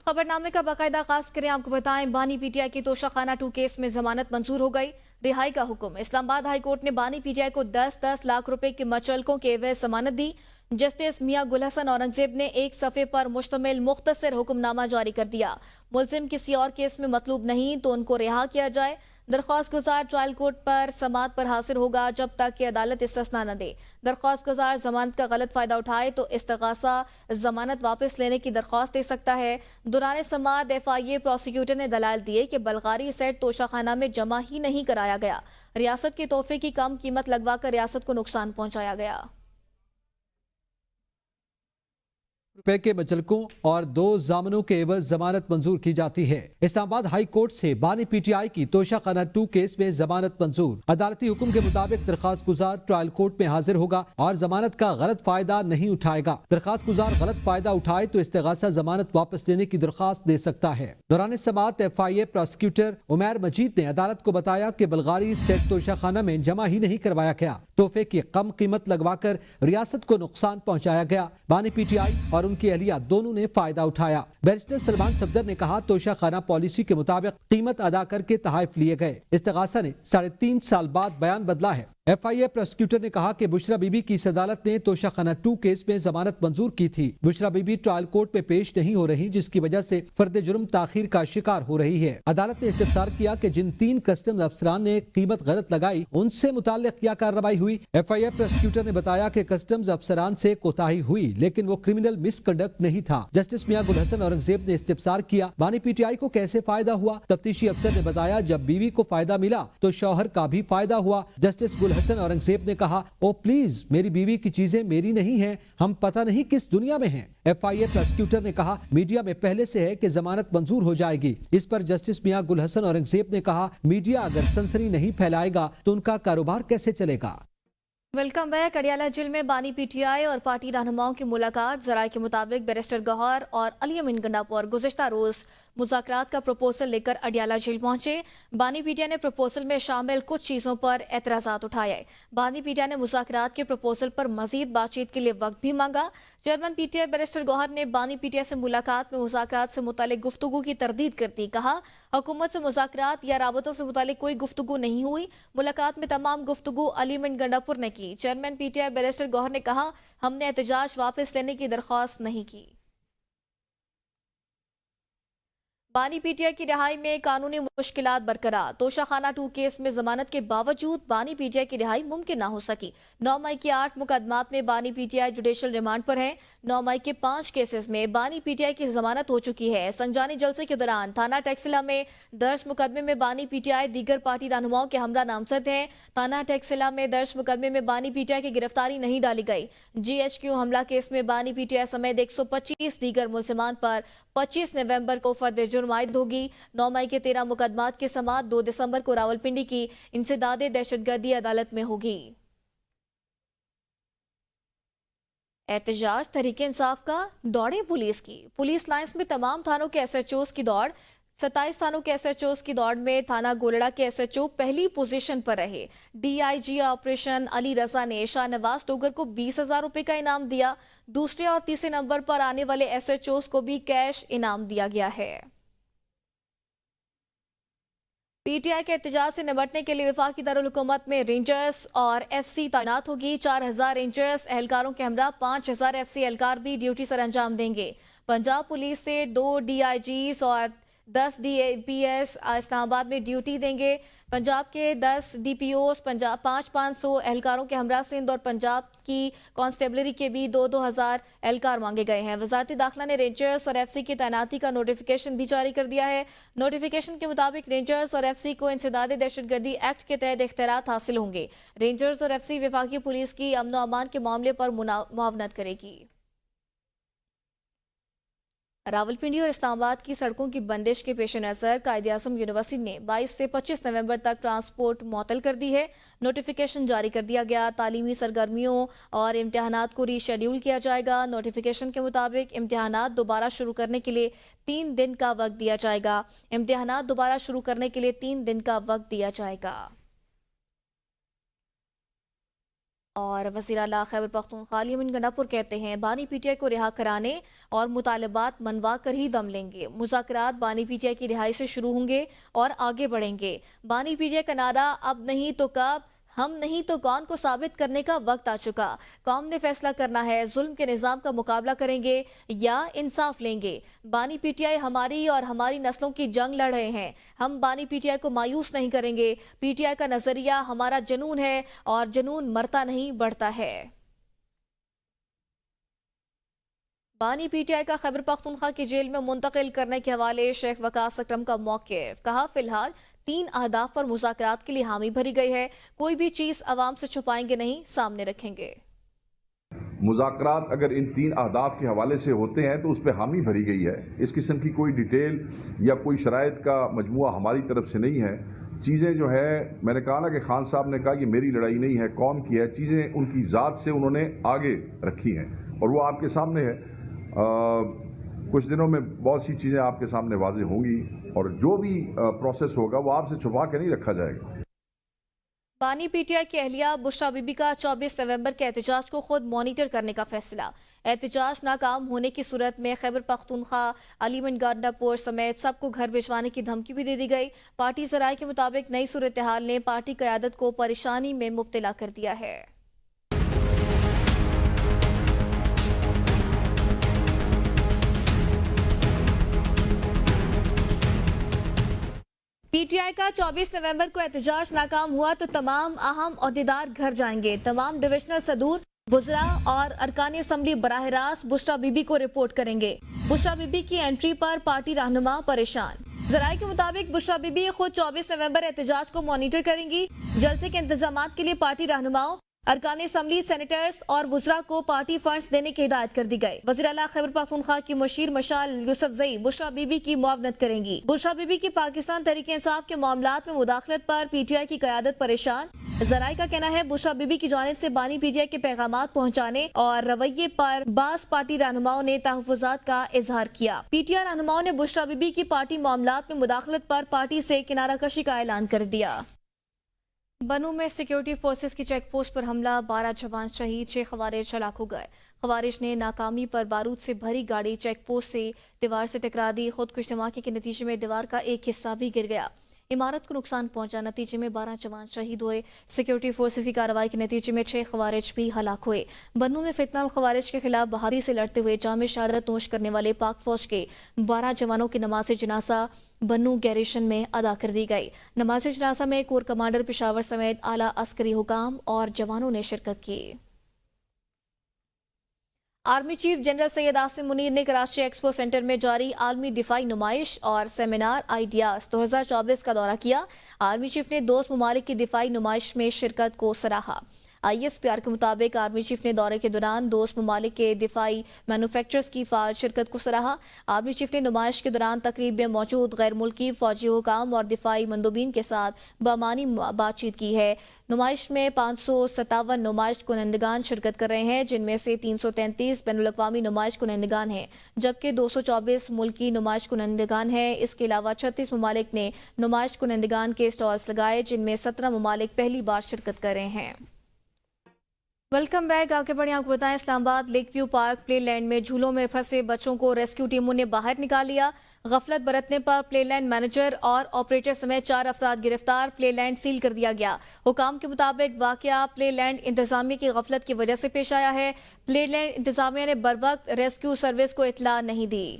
खबरनामे का बाकायदा आगाज करें। आपको बताएं, बानी पीटीआई की तोशाखाना 2 केस में जमानत मंजूर हो गई। रिहाई का हुक्म। इस्लामाबाद हाई कोर्ट ने बानी पीटीआई को 10-10 लाख रुपए की मचलकों के एवज जमानत दी। जस्टिस मियां गुल हसन औरंगजेब ने एक सफ़े पर मुश्तमिल मुख्तसर हुक्मनामा जारी कर दिया। मुलजिम किसी और केस में मतलूब नहीं तो उनको रिहा किया जाए। दरख्वास्त गुजार ट्रायल कोर्ट पर समात पर हाजिर होगा जब तक कि अदालत इस्तिस्ना न दे। दरख्वास्त गुजार जमानत का गलत फायदा उठाए तो इस्तगासा जमानत वापस लेने की दरख्वास्त दे सकता है। दौरान समात FIA प्रोसिक्यूटर ने दलाल दिए कि बल्गारी सेट तोशाखाना में जमा ही नहीं कराया गया। रियासत के तोहफे की कम कीमत लगवाकर रियासत को नुकसान पहुंचाया गया। रुपए के मचलकों और 2 जामनों के एवज जमानत मंजूर की जाती है। इस्लामाबाद हाई कोर्ट से बानी पीटीआई की तोशाखाना 2 केस में जमानत मंजूर। अदालती हुक्म के मुताबिक दरखास्त गुजार ट्रायल कोर्ट में हाजिर होगा और जमानत का गलत फायदा नहीं उठाएगा। दरखास्त गुजार गलत फायदा उठाए तो इस्तेगासा जमानत वापस लेने की दरखास्त दे सकता है। दौरान समात FIA प्रोसिक्यूटर उमैर मजीद ने अदालत को बताया कि बल्गारी सेट तोशाखाना में जमा ही नहीं करवाया गया। तोहफे की कम कीमत लगवाकर रियासत को नुकसान पहुंचाया गया। बानी पीटीआई और उनकी अहलिया दोनों ने फायदा उठाया। बैरिस्टर सलमान सफदर ने कहा, तोशाखाना पॉलिसी के मुताबिक कीमत अदा करके तहाइफ लिए गए। इस्तेगासा ने 3.5 साल बाद बयान बदला है। FIA प्रोसिक्यूटर ने कहा कि बुशरा बीबी की इस अदालत ने तोशाखाना 2 केस में जमानत मंजूर की थी। बुशरा बीबी ट्रायल कोर्ट में पेश नहीं हो रही, जिसकी वजह से फर्द जुर्म ताखीर का शिकार हो रही है। अदालत ने इस्तफसार किया कि जिन 3 कस्टम अफसरान ने कीमत गलत लगाई उनसे मुताल्लिक क्या कार्रवाई हुई। FIA प्रोसिक्यूटर ने बताया कि कस्टम्स अफसरान से कोताही हुई लेकिन वो क्रिमिनल मिसकंडक्ट नहीं था। जस्टिस मियां गुल हसन औरंगजेब ने इस्तफसार किया, बानी पीटीआई को कैसे फायदा हुआ। तफ्तीशी अफसर ने बताया, जब बीवी को फायदा मिला तो शौहर का भी फायदा हुआ। जस्टिस गुल हसन औरंगजेब ने कहा, ओ प्लीज, मेरी बीवी की चीजें मेरी नहीं हैं, हम पता नहीं किस दुनिया में हैं। FIA प्रोसिक्यूटर ने कहा, मीडिया में पहले से है कि जमानत मंजूर हो जाएगी। इस पर जस्टिस मियां गुल हसन औरंगजेब ने कहा, मीडिया अगर सनसनी नहीं फैलाएगा तो उनका कारोबार कैसे चलेगा। Welcome back. अडियाला जेल में बानी पीटीआई और पार्टी रहनुमाओं की मुलाकात। जराये के मुताबिक बैरिस्टर गौहर और अली अमीन गंडापुर गुज़िश्ता रोज मुज़ाकरात का प्रपोजल लेकर अडियाला जेल पहुंचे। बानी पीटीआई ने प्रपोजल में शामिल कुछ चीज़ों पर एतराज़ात उठाए। बानी पीटीआई ने मुज़ाकरात के प्रपोजल पर मजीद बातचीत के लिए वक्त भी मांगा। चेयरमैन पीटीआई बैरिस्टर गौहर ने बानी पीटीआई से मुलाकात में मुज़ाकरात से मुतालिक गुफ्तगू की तरदीद करती कहा, हुकूमत से मुज़ाकरात या राबतों से मुतालिक कोई गुफ्तगू नहीं हुई। मुलाकात में तमाम गुफ्तगू अली अमीन गंडापुर ने की। चेयरमैन पीटीआई बैरिस्टर गौहर ने कहा, हमने एहतजाज वापस लेने की दरख्वास्त नहीं की। बानी पीटीआई की रिहाई में कानूनी मुश्किलात बरकरार। तोशाखाना 2 केस में जमानत के बावजूद बानी पीटीआई की रिहाई मुमकिन ना हो सकी। 9 मई के 8 मुकदमात में बानी पीटीआई जुडिशल रिमांड पर है। 9 मई के 5 केसेस में बानी पीटीआई की जमानत हो चुकी है। संजानी जलसे के दौरान थाना टैक्सिला में दर्ज मुकदमे में बानी पीटीआई दीगर पार्टी रहनुमाओं के हमरा नामजद हैं। थाना टैक्सिला में दर्ज मुकदमे में बानी पीटीआई की गिरफ्तारी नहीं डाली गई। GHQ हमला केस में बानी पीटीआई समेत 125 दीगर मुलजिमान पर 25 नवंबर को फर्द जुर्म आयद होगी। 9 मई के 13 मुकदमात की समात 2 दिसंबर को रावलपिंडी की इंसदादे दहशतगर्दी अदालत में होगी। एहतजाज तहरीके इंसाफ का दौड़े पुलिस की। पुलिस लाइंस में तमाम थानों के SHOs की दौड़। 27 थानों के SHOs की दौड़ में थाना गोलड़ा के SHO पहली पोजीशन पर रहे। DIG ऑपरेशन अली रजा ने शाहनवाज टोगर को 20,000 रुपए का इनाम दिया। दूसरे और तीसरे नंबर पर आने वाले SHOs को भी कैश इनाम दिया गया है। पीटीआई के एहतजाज से निपटने के लिए वफाकी दारुल हुकूमत में रेंजर्स और FC तैनात होगी। 4,000 रेंजर्स एहलकारों के हमरा 5,000 FC एहलकार भी ड्यूटी सर अंजाम देंगे। पंजाब पुलिस से 2 DIGs और 10 DPS इस्लामाबाद में ड्यूटी देंगे। पंजाब के 10 DPOs, पंजाब 500 एहलकारों के हमरा सिंध और पंजाब की कांस्टेबलरी के भी 2,000 एहलकार मांगे गए हैं। वजारत दाखिला ने रेंजर्स और FC की तैनाती का नोटिफिकेशन भी जारी कर दिया है। नोटिफिकेशन के मुताबिक रेंजर्स और FC को इंसदादे दहशतगर्दी एक्ट के तहत इख्तियारात हासिल होंगे। रेंजर्स और FC वफाकी पुलिस की अमन व अमान के मामले पर मुआवनत करेगी। रावलपिंडी और इस्लामाबाद की सड़कों की बंदिश के पेश नज़र कायद-ए-आज़म यूनिवर्सिटी ने 22 से 25 नवंबर तक ट्रांसपोर्ट मुअत्तल कर दी है। नोटिफिकेशन जारी कर दिया गया। तालीमी सरगर्मियों और इम्तिहानात को रीशेड्यूल किया जाएगा। नोटिफिकेशन के मुताबिक इम्तिहानात दोबारा शुरू करने के लिए 3 दिन का वक्त दिया जाएगा। इम्तिहानात दोबारा शुरू करने के लिए 3 दिन का वक्त दिया जाएगा। اور وزیر اعلیٰ خیبر پختونخوا یمن گنڈاپور کہتے ہیں بانی پی ٹی آئی کو رہا کرانے اور مطالبات منوا کر ہی دم لیں گے. مذاکرات بانی پی ٹی آئی کی رہائی سے شروع ہوں گے اور آگے بڑھیں گے. بانی پی ٹی آئی کا نعرہ اب نہیں تو کب، ہم نہیں تو کون کو ثابت کرنے کا وقت آ چکا. قوم نے فیصلہ کرنا ہے ظلم کے نظام کا مقابلہ کریں گے یا انصاف لیں گے. بانی پی ٹی آئی ہماری اور ہماری نسلوں کی جنگ لڑ رہے ہیں. ہم بانی پی ٹی آئی کو مایوس نہیں کریں گے. پی ٹی آئی کا نظریہ ہمارا جنون ہے اور جنون مرتا نہیں بڑھتا ہے. بانی پی ٹی آئی کا خیبر پختونخوا کی جیل میں منتقل کرنے کے حوالے شیخ وقاص اکرم کا موقف. کہا فی الحال 3 اہداف پر مذاکرات کے لیے حامی بھری گئی ہے. کوئی بھی چیز عوام سے چھپائیں گے نہیں، سامنے رکھیں گے. مذاکرات اگر ان 3 اہداف کے حوالے سے ہوتے ہیں تو اس پہ حامی بھری گئی ہے. اس قسم کی کوئی ڈیٹیل یا کوئی شرائط کا مجموعہ ہماری طرف سے نہیں ہے. چیزیں جو ہے میں نے کہا نا کہ خان صاحب نے کہا یہ میری لڑائی نہیں ہے، قوم کی ہے. چیزیں ان کی ذات سے انہوں نے آگے رکھی ہیں اور وہ آپ کے سامنے ہے. کچھ دنوں میں بہت سی چیزیں آپ کے سامنے واضح ہوں گی اور جو بھی پروسیس ہوگا وہ آپ سے چھپا کے نہیں رکھا جائے گا. بانی پی ٹی آئی کی اہلیہ بشرا بی بی کا 24 نومبر کے احتجاج کو خود مانیٹر کرنے کا فیصلہ. احتجاج ناکام ہونے کی صورت میں خیبر پختونخوا، علیمن گنڈاپور سمیت سب کو گھر بھجوانے کی دھمکی بھی دے دی گئی. پارٹی ذرائع کے مطابق نئی صورتحال نے پارٹی قیادت کو پریشانی میں مبتلا کر دیا ہے. پی ٹی آئی کا 24 نومبر کو احتجاج ناکام ہوا تو تمام اہم عہدیدار گھر جائیں گے. تمام ڈویژنل صدور، وزراء اور ارکان اسمبلی براہ راست بشرا بی بی کو رپورٹ کریں گے. بشرا بی بی کی انٹری پر پارٹی رہنما پریشان. ذرائع کے مطابق بشرا بی بی خود 24 نومبر احتجاج کو مانیٹر کریں گی. جلسے کے انتظامات کے لیے پارٹی رہنماؤں، ارکان اسمبلی، سینیٹرز اور وزراء کو پارٹی فنڈز دینے کی ہدایت کر دی گئی. وزیر اعلیٰ خیبر پختونخوا کی مشیر مشال یوسفزئی بشرا بی بی کی معاونت کریں گی. بشرا بی بی کی پاکستان تحریک انصاف کے معاملات میں مداخلت پر پی ٹی آئی کی قیادت پریشان. ذرائع کا کہنا ہے بشرا بی بی کی جانب سے بانی پی ٹی آئی کے پیغامات پہنچانے اور رویے پر بعض پارٹی رہنماؤں نے تحفظات کا اظہار کیا. پی ٹی آئی رہنماؤں نے بشرا بی بی کی پارٹی معاملات میں مداخلت پر پارٹی سے کنارہ کشی کا اعلان کر دیا. بنوں میں سیکیورٹی فورسز کی چیک پوسٹ پر حملہ، 12 جوان شہید، 6 خوارج ہلاک ہو گئے. خوارج نے ناکامی پر بارود سے بھری گاڑی چیک پوسٹ سے دیوار سے ٹکرا دی. خودکش دھماکے کے نتیجے میں دیوار کا ایک حصہ بھی گر گیا. عمارت کو نقصان پہنچا. نتیجے میں 12 جوان شہید ہوئے. سیکیورٹی فورسز کی کارروائی کے نتیجے میں 6 خوارج بھی ہلاک ہوئے. بنوں میں فتنہ الخوارج کے خلاف بہادری سے لڑتے ہوئے جامع شہادت نوش کرنے والے پاک فوج کے 12 جوانوں کی نماز جنازہ بنوں گیریشن میں ادا کر دی گئی. نماز جنازہ میں کور کمانڈر پشاور سمیت اعلیٰ عسکری حکام اور جوانوں نے شرکت کی. Army chief general Syed Asim Munir نے کراچی ایکسپو سینٹر میں جاری عالمی دفاعی نمائش اور سیمینار آئیڈیاز 2024 کا دورہ کیا. آرمی چیف نے دوست ممالک کی دفاعی نمائش میں شرکت کو سراہا. آئی ایس پی آر کے مطابق آرمی چیف نے دورے کے دوران دوست ممالک کے دفاعی مینوفیکچررز کی فعال شرکت کو سراہا. آرمی چیف نے نمائش کے دوران تقریب میں موجود غیر ملکی فوجی حکام اور دفاعی مندوبین کے ساتھ بامعنی بات چیت کی ہے. نمائش میں 557 نمائش کنندگان شرکت کر رہے ہیں، جن میں سے 333 بین الاقوامی نمائش کنندگان ہیں جبکہ 224 ملکی نمائش کنندگان ہیں. اس کے علاوہ 36 ممالک نے نمائش کنندگان کے سٹالز لگائے، جن میں 17 ممالک پہلی بار شرکت کر رہے ہیں. Welcome back. آگے بڑھیں، آپ کو بتائیں اسلام آباد لیک ویو پارک پلے لینڈ میں جھولوں میں پھنسے بچوں کو ریسکیو ٹیموں نے باہر نکال لیا. غفلت برتنے پر پلے لینڈ مینیجر اور آپریٹر سمیت 4 افراد گرفتار. پلے لینڈ سیل کر دیا گیا. حکام کے مطابق واقعہ پلے لینڈ انتظامیہ کی غفلت کی وجہ سے پیش آیا ہے. پلے لینڈ انتظامیہ نے بروقت ریسکیو سروس کو اطلاع نہیں دی.